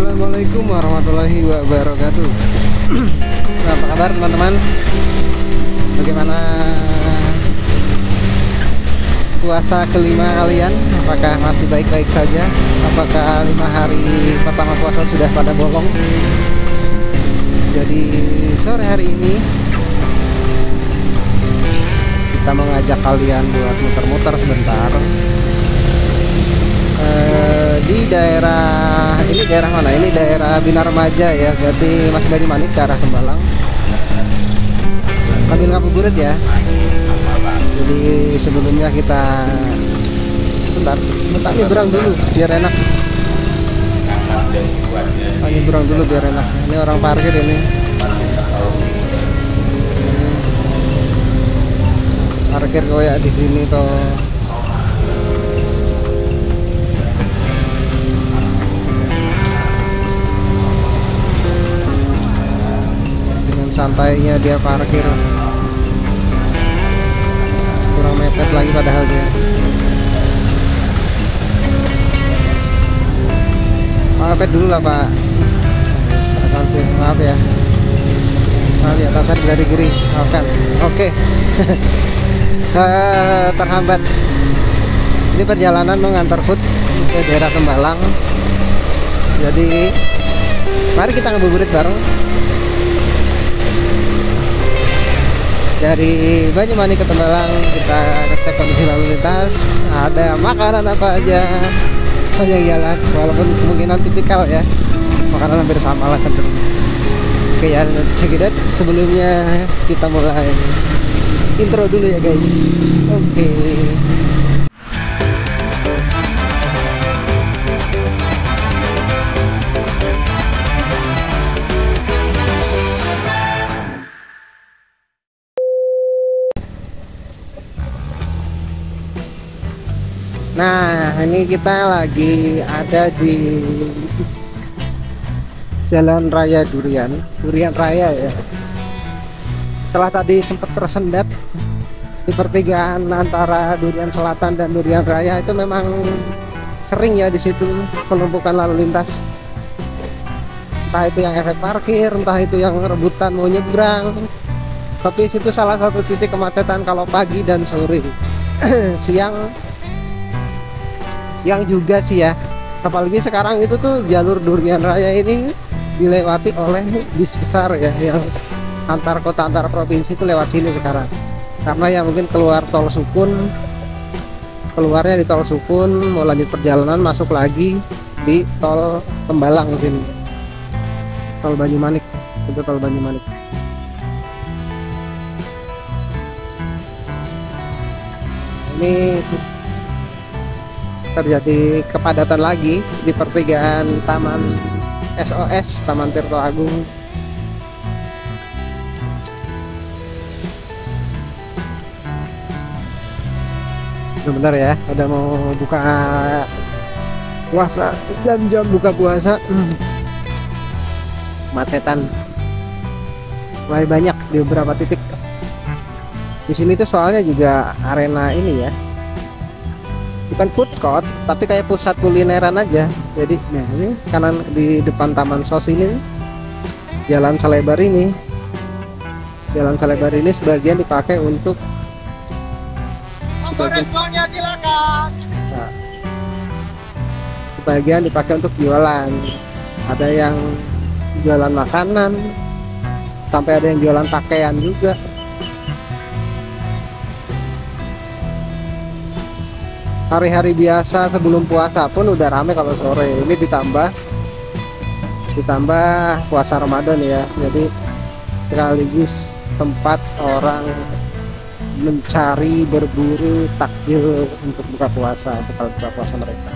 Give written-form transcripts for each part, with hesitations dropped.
Assalamualaikum warahmatullahi wabarakatuh. Nah, apa kabar teman-teman? Bagaimana puasa kelima kalian? Apakah masih baik-baik saja? Apakah 5 hari pertama puasa sudah pada bolong? Jadi sore hari ini kita mengajak kalian buat muter-muter sebentar di daerah ini. Daerah mana? Ini daerah Bina Remaja ya, berarti Mas Banyumanik ke arah Tembalang sambil ngabuburit ya. Jadi sebelumnya kita bentar nyebrang dulu biar enak. Nyebrang dulu biar enak. Ini orang parkir ini. Parkir koyak di sini toh. Santainya dia parkir, kurang mepet lagi padahal dia. Mepet dulu lah Pak. Maaf ya, maaf ya, atasan dari kiri, maafkan. Oke. Terhambat. Ini perjalanan mengantar food ke daerah Tembalang. Jadi mari kita ngabuburit bareng. Dari Banyumanik ke Tembalang, kita ngecek kondisi lalu lintas, ada makanan apa aja sepanjang jalan, walaupun kemungkinan tipikal ya, makanan hampir sama lah cenderung. Oke ya, check it out. Sebelumnya kita mulai intro dulu ya guys. Oke. Nah, ini kita lagi ada di Jalan Raya Durian Raya ya. Setelah tadi sempat tersendat di pertigaan antara Durian Selatan dan Durian Raya, itu memang sering ya di situ penumpukan lalu lintas. Entah itu yang efek parkir, entah itu yang rebutan mau nyebrang. Tapi situ salah satu titik kemacetan kalau pagi dan sore. Siang juga sih ya, apalagi sekarang itu tuh jalur Durian Raya ini dilewati oleh bis besar ya, yang antar kota antar provinsi itu lewat sini sekarang. Karena ya mungkin keluarnya di tol Sukun, mau lanjut perjalanan masuk lagi di tol Tembalang sini, tol Banyumanik, itu tol Banyumanik. Ini terjadi kepadatan lagi di pertigaan Taman SOS, Taman Tirto Agung. Benar ya, udah mau buka puasa, jam-jam buka puasa. Macetan mulai banyak di beberapa titik. Di sini tuh soalnya juga arena ini ya, bukan food court tapi kayak pusat kulineran aja. Jadi nah ini kanan di depan Taman SOS ini, jalan selebar ini sebagian dipakai untuk responnya silakan. Nah, sebagian dipakai untuk jualan. Ada yang jualan makanan, sampai ada yang jualan pakaian juga. Hari-hari biasa sebelum puasa pun udah rame kalau sore. Ini ditambah puasa Ramadan ya, jadi sekaligus tempat orang mencari, berburu takjil untuk buka puasa, untuk kalau buka puasa mereka.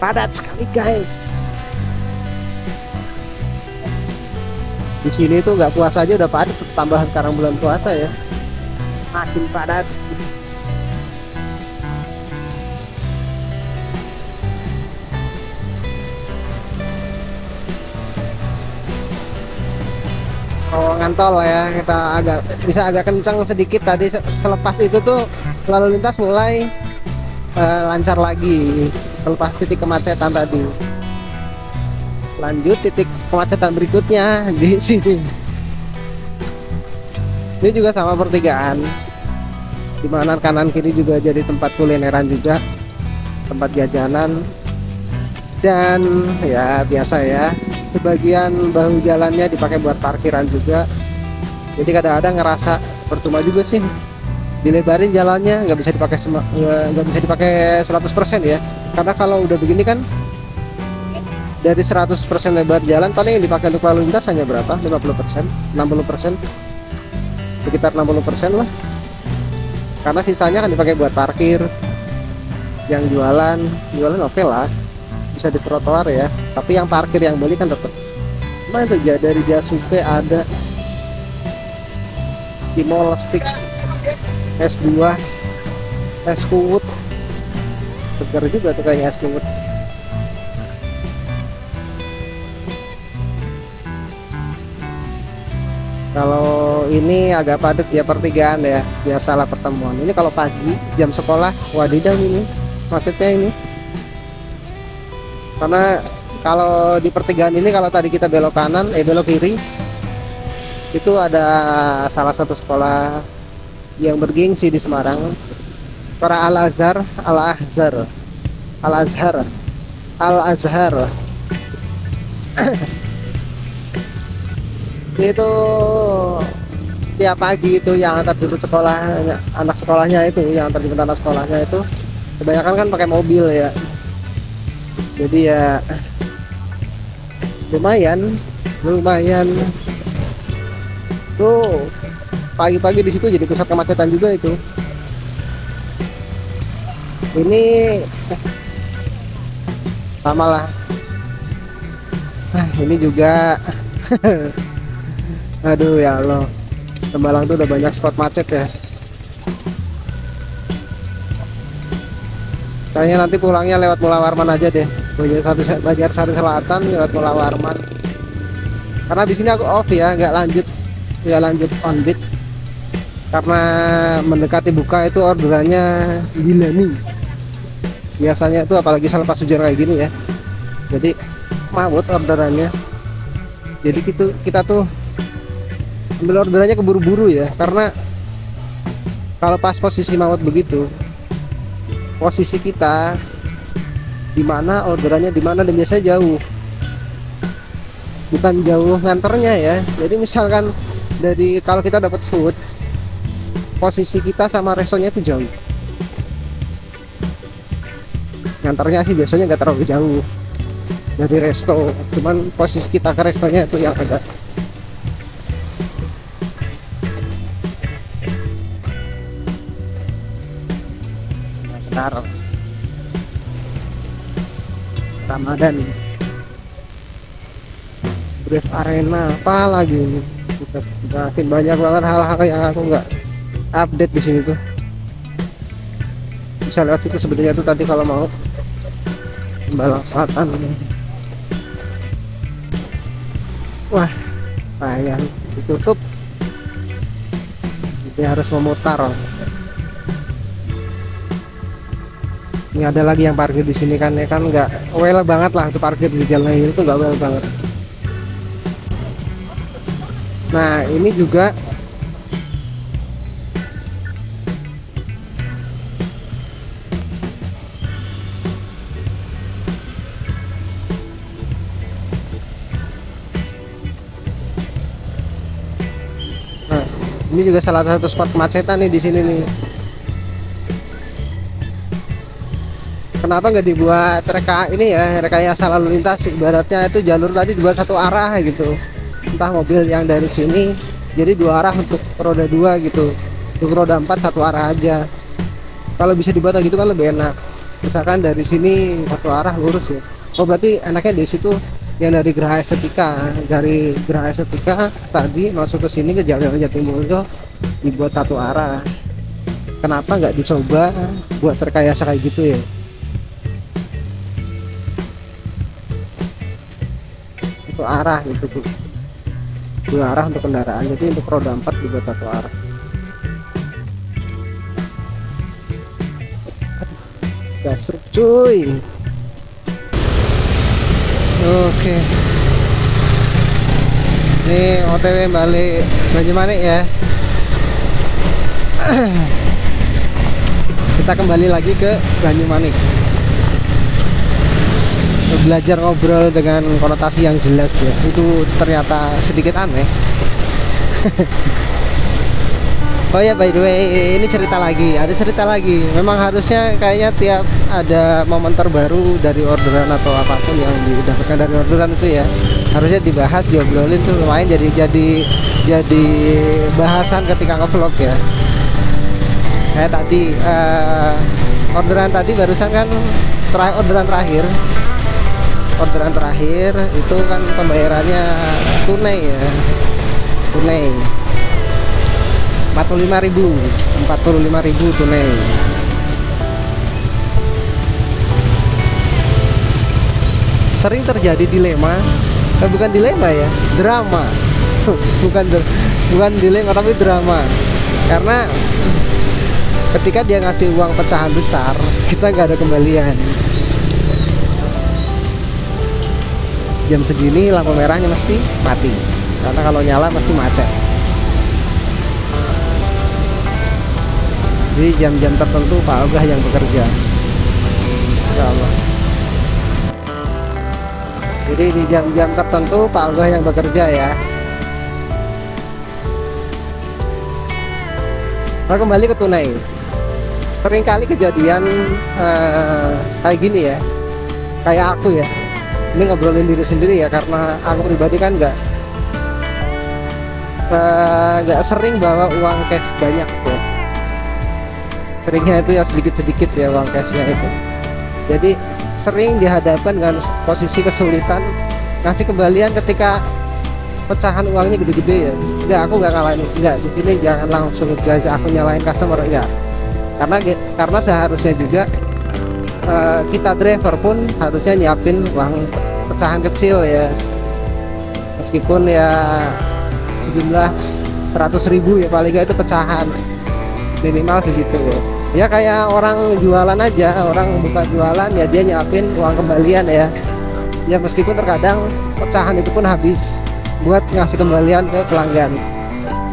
Padat sekali guys. Di sini tuh nggak puasa aja udah padat, tambahan sekarang bulan puasa ya, makin padat. Terowongan tol ya, kita bisa agak kencang sedikit tadi. Selepas itu tuh lalu lintas mulai lancar lagi selepas titik kemacetan tadi. Lanjut titik kemacetan berikutnya di sini. Ini juga sama pertigaan, dimana kanan kiri juga jadi tempat kulineran juga, tempat jajanan, dan ya biasa ya, sebagian bahu jalannya dipakai buat parkiran juga. Jadi kadang-kadang ngerasa percuma juga sih dilebarin jalannya, nggak bisa dipakai 100% ya, karena kalau udah begini kan dari 100% lebar jalan paling yang dipakai untuk lalu lintas hanya berapa? 50%, 60%, sekitar 60% lah, karena sisanya kan dipakai buat parkir. Yang jualan oke lah, bisa di trotoar ya, tapi yang parkir yang beli kan tetap. Mana itu dari Jasuke ada Cimol stick, es buah, es kuwut, segar juga tuh kayaknya es kuwut. Kalau ini agak padat ya pertigaan ya, biasalah pertemuan. Ini kalau pagi jam sekolah, wadidaw ini macetnya ini. Karena kalau di pertigaan ini, kalau tadi kita belok kanan, belok kiri, itu ada salah satu sekolah yang bergengsi di Semarang, para Al-Azhar itu tiap pagi itu yang antar jemput sekolah, anak sekolahnya itu, yang antar jemput anak sekolahnya itu kebanyakan kan pakai mobil ya. Jadi ya lumayan tuh pagi-pagi di situ jadi pusat kemacetan juga itu. Ini sama lah. Ini juga aduh ya Allah, Tembalang tuh udah banyak spot macet ya. Kayaknya nanti pulangnya lewat Mula Warman aja deh, Banjarsari Selatan lewat Mula Warman. Karena di sini aku off ya, nggak lanjut on beat, karena mendekati buka itu orderannya gila nih. Biasanya itu apalagi selepas hujan kayak gini ya, jadi mawut orderannya. Jadi kita tuh ambil orderannya keburu-buru ya, karena kalau pas posisi mawut begitu, posisi kita di mana, orderannya di mana, dan biasanya jauh, bukan jauh nganternya ya. Jadi misalkan kalau kita dapat food, posisi kita sama restonya itu jauh. Nganternya sih biasanya nggak terlalu jauh dari resto, cuman posisi kita ke restonya itu yang agak benar. Ramadan, Brave Arena, apa lagi ini? Makin banyak banget hal-hal yang aku nggak update di sini tuh. Bisa lewat situ sebenarnya tuh tadi kalau mau Tembalang Selatan. Wah, sayang ditutup. Ini harus memutar. Ini ada lagi yang parkir di sini kan, ya kan nggak well banget lah untuk parkir di jalan ini, itu nggak well banget. Nah ini juga ini juga salah satu spot kemacetan nih di sini nih. Kenapa nggak dibuat rekayasa lalu lintas, ibaratnya itu jalur tadi dibuat satu arah gitu, entah mobil yang dari sini jadi dua arah untuk roda 2 gitu, untuk roda 4 satu arah aja. Kalau bisa dibuat gitu kan lebih enak, misalkan dari sini satu arah lurus ya. Oh berarti enaknya di situ yang dari Geraha Estetika tadi masuk ke sini ke Jalan Jatimulyo dibuat satu arah. Kenapa nggak dicoba buat rekayasa kayak gitu ya? Satu arah gitu tuh, dua arah untuk kendaraan, jadi untuk roda 4 dibuat satu arah. gasruk cuy. Oke, ini OTW balik Banyumanik ya. Kita kembali lagi ke Banyumanik, belajar ngobrol dengan konotasi yang jelas ya. Itu ternyata sedikit aneh. Oh ya, by the way, ini ada cerita lagi. Memang harusnya kayaknya tiap ada momen terbaru dari orderan atau apapun yang didapatkan dari orderan itu ya, harusnya dibahas, diobrolin tuh, lumayan jadi bahasan ketika nge-vlog ya. Kayak tadi orderan tadi barusan kan orderan terakhir itu kan pembayarannya tunai ya, tunai 45.000 tunai. Sering terjadi dilema, bukan dilema ya, drama. bukan dilema tapi drama. Karena ketika dia ngasih uang pecahan besar, kita nggak ada kembalian. Jam segini lampu merahnya mesti mati, karena kalau nyala mesti macet. Jadi jam-jam tertentu Pak Ogah yang bekerja, insya Allah. Jadi di jam-jam tertentu Pak Ogah yang bekerja ya. Nah, kembali ke tunai. Seringkali kejadian kayak gini ya, kayak aku ya. Ini ngobrolin diri sendiri ya, karena aku pribadi kan nggak sering bawa uang cash banyak ya. Seringnya itu ya sedikit-sedikit ya uang cashnya itu. Jadi sering dihadapkan dengan posisi kesulitan ngasih kembalian ketika pecahan uangnya gede-gede ya. Enggak, aku nggak ngalahin, enggak, di sini jangan langsung aku nyalain customer, enggak. Karena seharusnya juga kita driver pun harusnya nyiapin uang pecahan kecil ya, meskipun ya jumlah 100.000 ya, paling nggak itu pecahan minimal segitu ya. Kayak orang jualan aja, orang buka jualan ya, dia nyiapin uang kembalian ya. Ya meskipun terkadang pecahan itu pun habis buat ngasih kembalian ke pelanggan.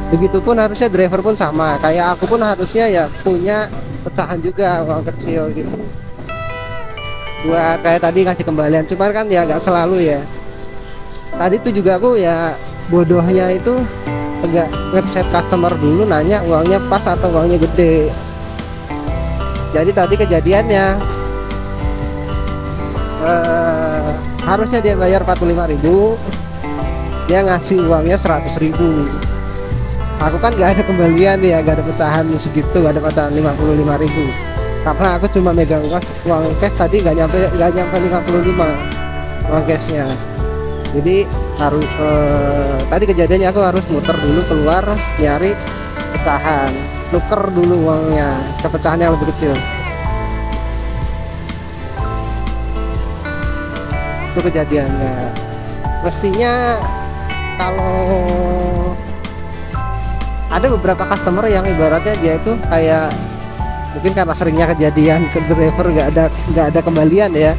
Begitupun harusnya driver pun sama, kayak aku pun harusnya ya punya pecahan juga, uang kecil gitu, buat kayak tadi ngasih kembalian. Cuman kan ya nggak selalu ya. Tadi tuh juga aku ya bodohnya itu enggak ngechat customer dulu, nanya uangnya pas atau uangnya gede. Jadi tadi kejadiannya harusnya dia bayar 45.000, dia ngasih uangnya 100.000. Aku kan nggak ada kembalian ya, nggak ada pecahan segitu, nggak ada pecahan 55.000, karena aku cuma megang uang cash tadi nggak nyampe 55 uang cashnya. Jadi harus tadi kejadiannya aku harus muter dulu keluar nyari pecahan, nuker dulu uangnya ke pecahan yang lebih kecil. Itu kejadiannya. Mestinya kalau ada beberapa customer yang ibaratnya dia itu kayak, mungkin karena seringnya kejadian ke driver nggak ada kembalian ya.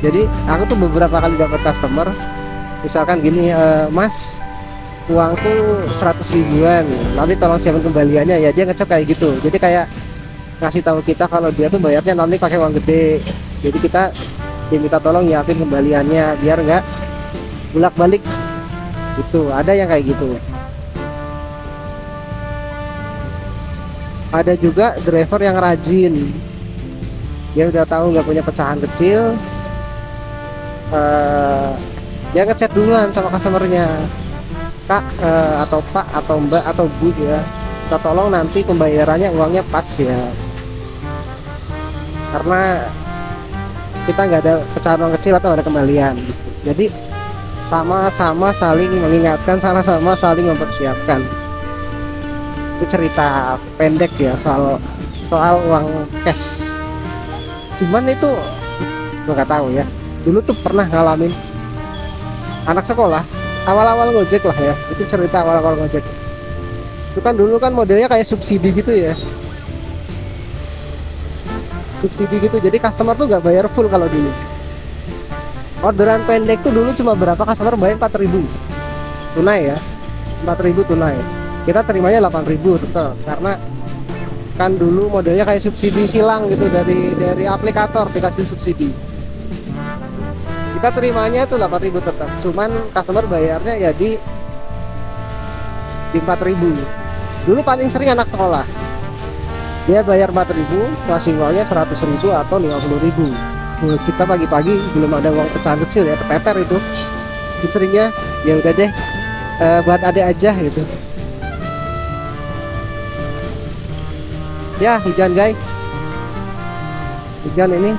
Jadi aku tuh beberapa kali dapat customer misalkan gini, Mas, uangku 100.000-an, nanti tolong siapin kembaliannya ya. Dia ngechat kayak gitu, jadi kayak ngasih tahu kita kalau dia tuh bayarnya nanti pakai uang gede. Jadi kita diminta tolong nyiapin kembaliannya biar nggak bolak-balik gitu. Ada yang kayak gitu. Ada juga driver yang rajin, dia udah tahu nggak punya pecahan kecil, dia ngechat duluan sama customernya, Kak atau Pak atau Mbak atau Bu ya, kita tolong nanti pembayarannya uangnya pas ya, karena kita nggak ada pecahan uang kecil atau ada kembalian. Jadi sama-sama saling mengingatkan, sama-sama saling mempersiapkan. Itu cerita pendek ya soal uang cash. Cuman itu gue nggak tahu ya, dulu tuh pernah ngalamin anak sekolah awal-awal ngojek lah ya. Itu cerita awal-awal ngojek. Itu kan dulu kan modelnya kayak subsidi gitu ya, subsidi gitu, jadi customer tuh nggak bayar full. Kalau dulu orderan pendek tuh dulu cuma berapa, customer bayar 4.000 tunai ya, 4.000 tunai, kita terimanya 8.000 tetap, karena kan dulu modelnya kayak subsidi silang gitu, dari aplikator dikasih subsidi, kita terimanya tuh 8.000 tetap, cuman customer bayarnya ya di 4.000. Dulu paling sering anak sekolah dia bayar 4.000, ngasih uangnya 100.000 atau 50.000. Kita pagi-pagi belum ada uang pecahan kecil ya, kepeter itu seringnya, ya udah deh buat adek aja gitu ya. Hujan guys, hujan ini,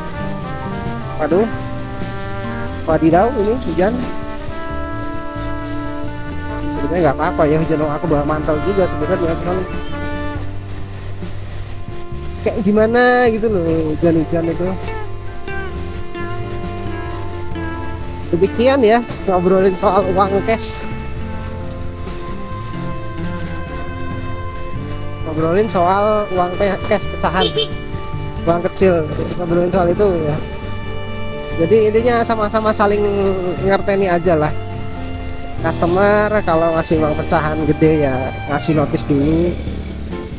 waduh, wadidaw, ini hujan. Sebenarnya nggak apa-apa ya hujan, aku bawa mantel juga sebenarnya, cuman kayak gimana gitu loh hujan-hujan itu. Demikian ya ngobrolin soal uang cash, ngobrolin soal uang cash pecahan, uang kecil, ngobrolin soal itu ya. Jadi intinya sama-sama saling ngerteni aja lah. Customer kalau ngasih uang pecahan gede ya ngasih notis dulu,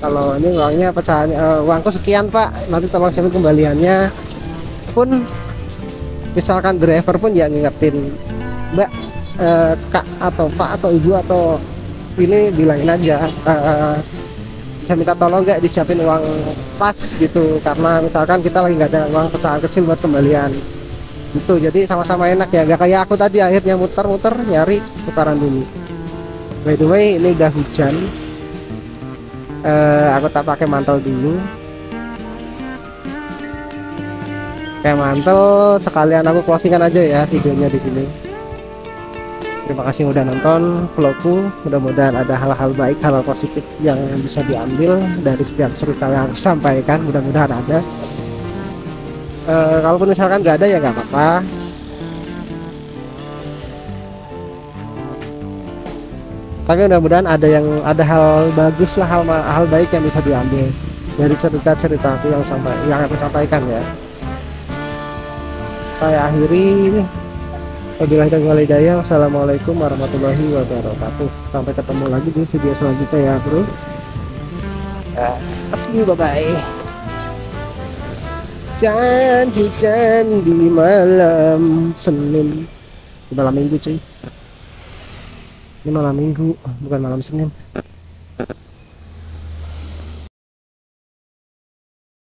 kalau ini uangnya pecahan, uangku sekian pak, nanti tolong siapin kembaliannya. Pun misalkan driver pun ya ngingetin, mbak, kak atau pak atau ibu atau ini bilangin aja, bisa minta tolong nggak disiapin uang pas gitu, karena misalkan kita lagi nggak ada uang pecahan kecil buat kembalian gitu. Jadi sama-sama enak ya, nggak kayak aku tadi akhirnya muter-muter nyari tukaran dulu. By the way ini udah hujan, aku tak pakai mantel dulu, kayak mantel sekalian aku closingan aja ya videonya di sini. Terima kasih udah nonton vlogku, mudah-mudahan ada hal-hal baik, hal-hal positif yang bisa diambil dari setiap cerita yang aku sampaikan, mudah-mudahan ada. Kalaupun misalkan nggak ada ya nggak apa-apa, tapi mudah-mudahan ada hal bagus lah, hal baik yang bisa diambil dari cerita-cerita yang aku sampaikan ya. Saya akhiri ini, wabillahi taufiq wal hidayah. Wassalamualaikum warahmatullahi wabarakatuh. Sampai ketemu lagi di video selanjutnya ya bro. Asli, bye bye. Hujan di malam Senin, di malam Minggu cuy, ini malam Minggu bukan malam Senin.